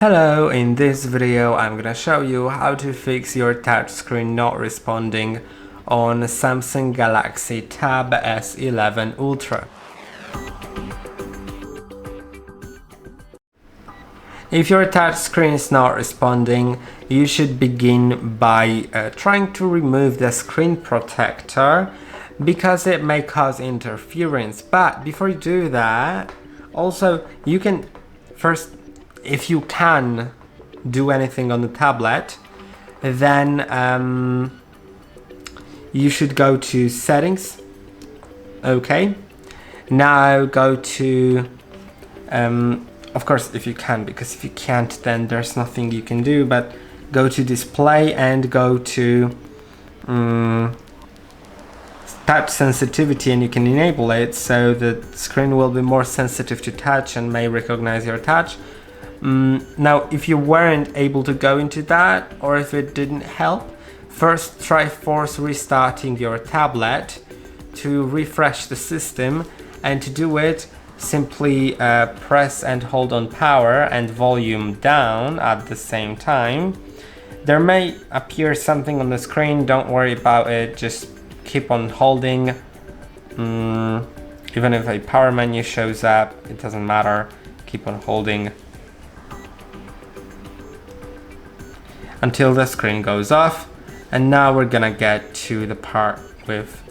Hello, in this video I'm gonna show you how to fix your touchscreen not responding on Samsung Galaxy Tab S11 Ultra. If your touchscreen is not responding, you should begin by trying to remove the screen protector because it may cause interference. But before you do that, also you can first, if you can do anything on the tablet, then you should go to settings. Okay, now go to of course if you can, because if you can't then there's nothing you can do, but go to display and go to touch sensitivity, and you can enable it so the screen will be more sensitive to touch and may recognize your touch. Now, if you weren't able to go into that, or if it didn't help, first try force restarting your tablet to refresh the system, and to do it, simply press and hold on power and volume down at the same time. There may appear something on the screen, don't worry about it, just keep on holding. Even if a power menu shows up, it doesn't matter, keep on holding until the screen goes off. And now we're gonna get to the part with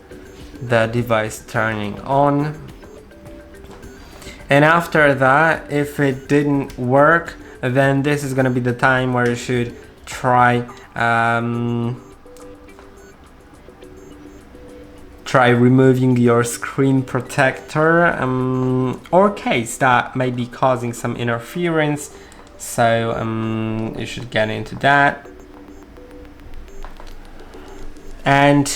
the device turning on. And after that, if it didn't work, then this is gonna be the time where you should try removing your screen protector or case that may be causing some interference. So you should get into that, and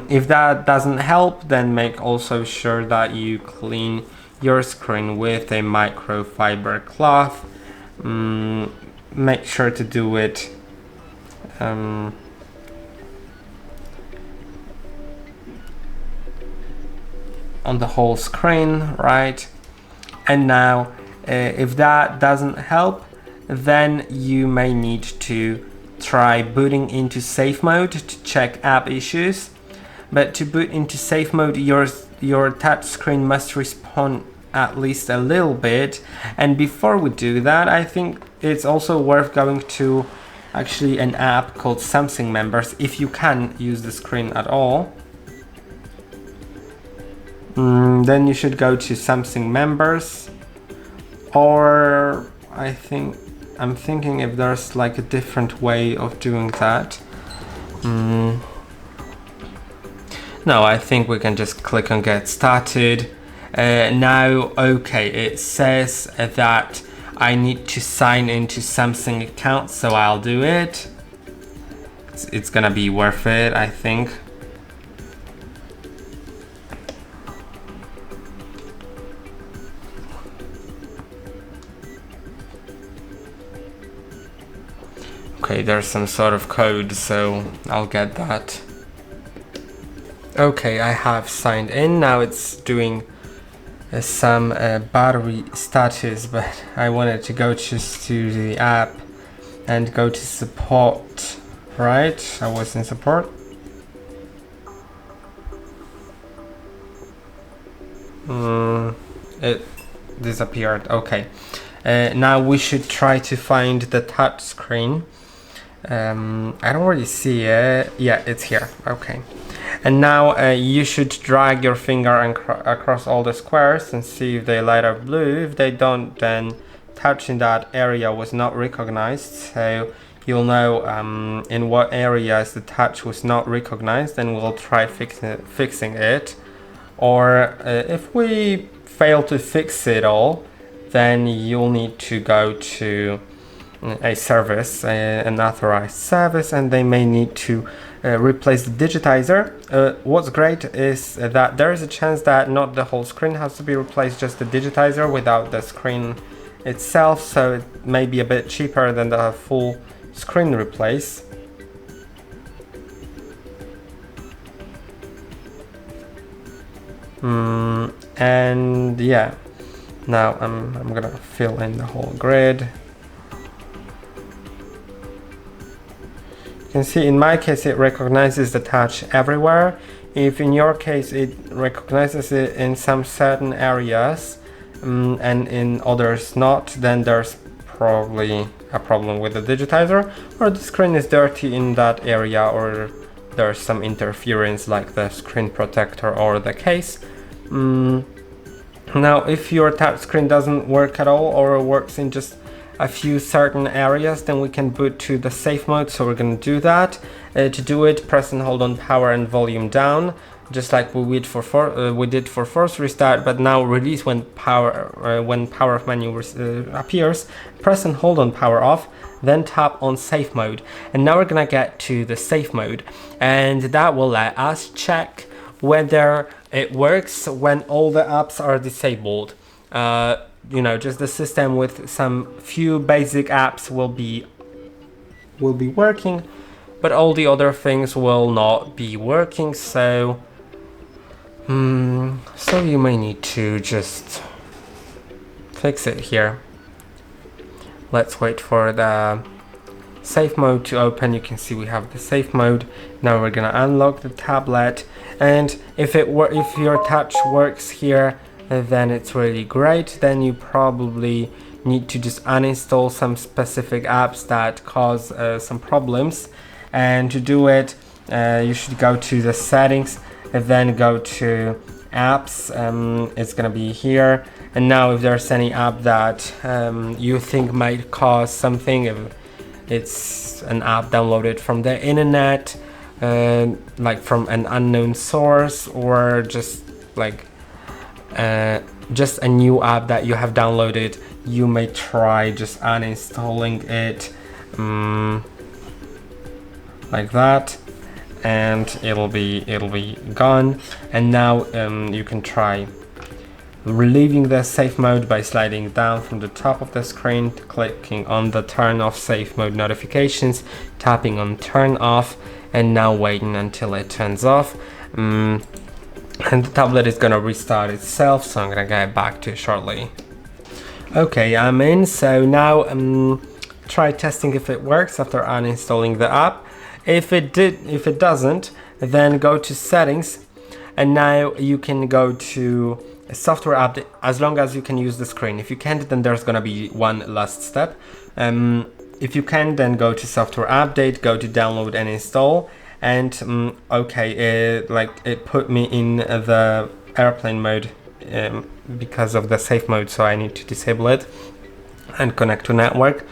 if that doesn't help, then make also sure that you clean your screen with a microfiber cloth. Make sure to do it on the whole screen, right? And now if that doesn't help, then you may need to try booting into safe mode to check app issues. But to boot into safe mode, your touch screen must respond at least a little bit. And before we do that, I think it's also worth going to actually an app called Samsung Members, if you can use the screen at all. Then you should go to Samsung Members, or I'm thinking if there's like a different way of doing that. No, I think we can just click on get started. Now, okay, it says that I need to sign into Samsung account, so I'll do it. It's gonna be worth it, I think. Okay, there's some sort of code, so I'll get that. Okay, I have signed in. Now it's doing some battery status, but I wanted to go just to the app and go to support, right? I was in support. It disappeared. Okay, now we should try to find the touch screen. I don't really see it. Yeah, it's here. Okay, and now you should drag your finger across all the squares and see if they light up blue. If they don't, then touching that area was not recognized, so you'll know in what areas the touch was not recognized, and we'll try fixing it. Or if we fail to fix it all, then you'll need to go to a service, an authorized service, and they may need to replace the digitizer. What's great is that there is a chance that not the whole screen has to be replaced, just the digitizer without the screen itself, so it may be a bit cheaper than the full screen replace. And yeah, now I'm gonna fill in the whole grid. You can see in my case it recognizes the touch everywhere. If in your case it recognizes it in some certain areas and in others not, then there's probably a problem with the digitizer, or the screen is dirty in that area, or there's some interference like the screen protector or the case. Now if your touch screen doesn't work at all, or works in just a few certain areas, then we can boot to the safe mode. So we're going to do that. To do it, press and hold on power and volume down, just like we did for force restart. But now release when power off menu appears. Press and hold on power off, then tap on safe mode. And now we're gonna get to the safe mode, and that will let us check whether it works when all the apps are disabled. You know, just the system with some few basic apps will be working, but all the other things will not be working. So so you may need to just fix it here. Let's wait for the safe mode to open. You can see we have the safe mode. Now we're gonna unlock the tablet, and if your touch works here, then it's really great. Then you probably need to just uninstall some specific apps that cause some problems, and to do it you should go to the settings and then go to apps. It's gonna be here, and now if there's any app that you think might cause something, if it's an app downloaded from the internet, like from an unknown source, or just like just a new app that you have downloaded, you may try just uninstalling it like that, and it'll be gone. And now you can try relieving the safe mode by sliding down from the top of the screen, clicking on the turn off safe mode notifications, tapping on turn off, and now waiting until it turns off. And the tablet is gonna restart itself, so I'm gonna get back to it shortly. Okay, I'm in. So now try testing if it works after uninstalling the app. If it doesn't, then go to settings, and now you can go to software update, as long as you can use the screen. If you can't, then there's gonna be one last step. If you can, then go to software update, go to download and install. And okay, it put me in the airplane mode because of the safe mode, so I need to disable it and connect to network.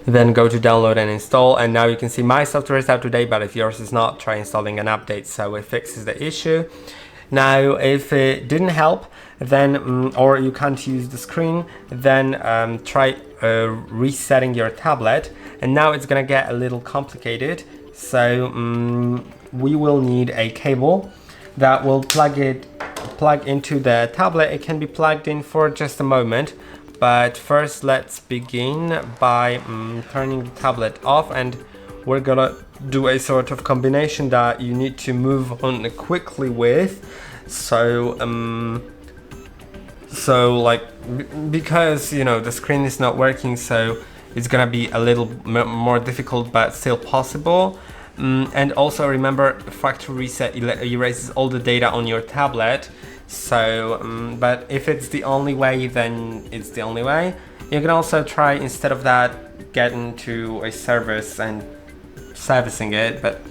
Then go to download and install, and now you can see my software is up to date, but if yours is not, try installing an update so it fixes the issue. Now if it didn't help, then or you can't use the screen, then try resetting your tablet, and now it's gonna get a little complicated. So we will need a cable that will plug into the tablet. It can be plugged in for just a moment, but first let's begin by turning the tablet off, and we're gonna do a sort of combination that you need to move on quickly with. So because you know the screen is not working, so it's gonna be a little more difficult, but still possible. And also remember, factory reset erases all the data on your tablet. So, but if it's the only way, then it's the only way. You can also try, instead of that, get into a service and servicing it. But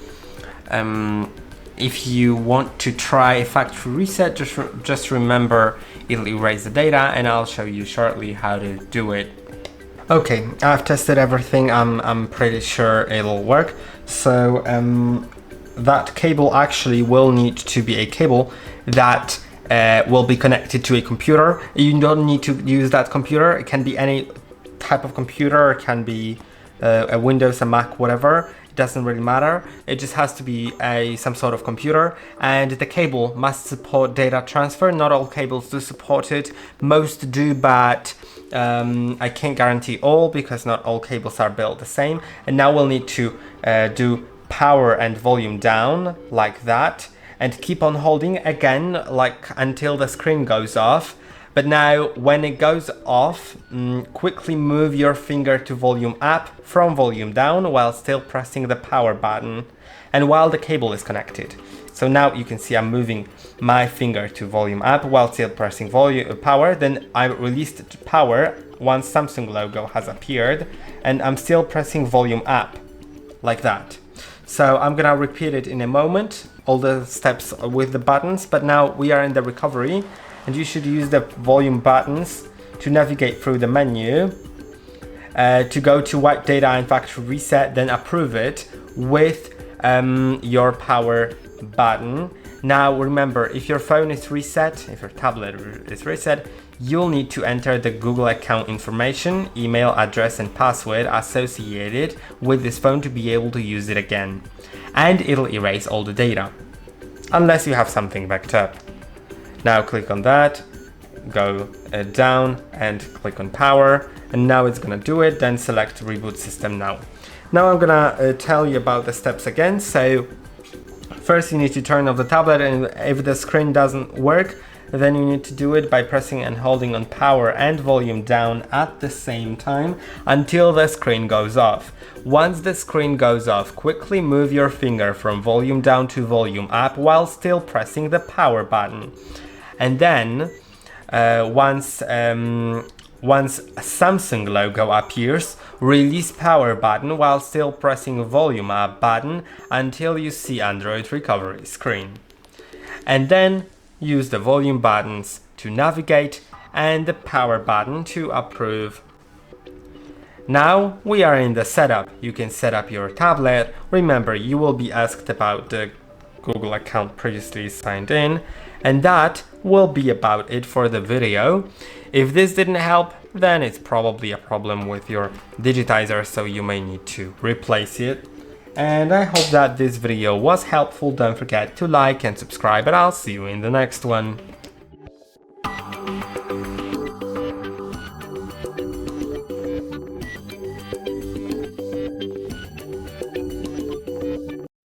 if you want to try a factory reset, just remember it'll erase the data, and I'll show you shortly how to do it. Okay, I've tested everything. I'm pretty sure it'll work. So that cable actually will need to be a cable that will be connected to a computer. You don't need to use that computer. It can be any type of computer. It can be a Windows, a Mac, whatever. It doesn't really matter. It just has to be some sort of computer, and the cable must support data transfer. Not all cables do support it. Most do, but I can't guarantee all, because not all cables are built the same. And now we'll need to do power and volume down like that, and keep on holding again, like until the screen goes off. But now when it goes off, quickly move your finger to volume up from volume down while still pressing the power button and while the cable is connected. So now you can see I'm moving my finger to volume up while still pressing volume power. Then I released power once Samsung logo has appeared, and I'm still pressing volume up like that. So I'm gonna repeat it in a moment, all the steps with the buttons, but now we are in the recovery and you should use the volume buttons to navigate through the menu, to go to wipe data and factory reset, then approve it with your power button. Now remember, if your phone is reset, if your tablet is reset, you'll need to enter the Google account information, email address and password associated with this phone to be able to use it again. And it'll erase all the data, unless you have something backed up. Now click on that, go down and click on power, and now it's gonna do it. Then select reboot system now. Now I'm gonna tell you about the steps again. So first you need to turn off the tablet, and if the screen doesn't work, then you need to do it by pressing and holding on power and volume down at the same time until the screen goes off. Once the screen goes off, quickly move your finger from volume down to volume up while still pressing the power button. And then once Samsung logo appears, release power button while still pressing volume up button until you see Android recovery screen. And then use the volume buttons to navigate and the power button to approve. Now we are in the setup. You can set up your tablet. Remember, you will be asked about the Google account previously signed in, and that will be about it for the video. If this didn't help, then it's probably a problem with your digitizer, so you may need to replace it. And I hope that this video was helpful. Don't forget to like and subscribe, and I'll see you in the next one.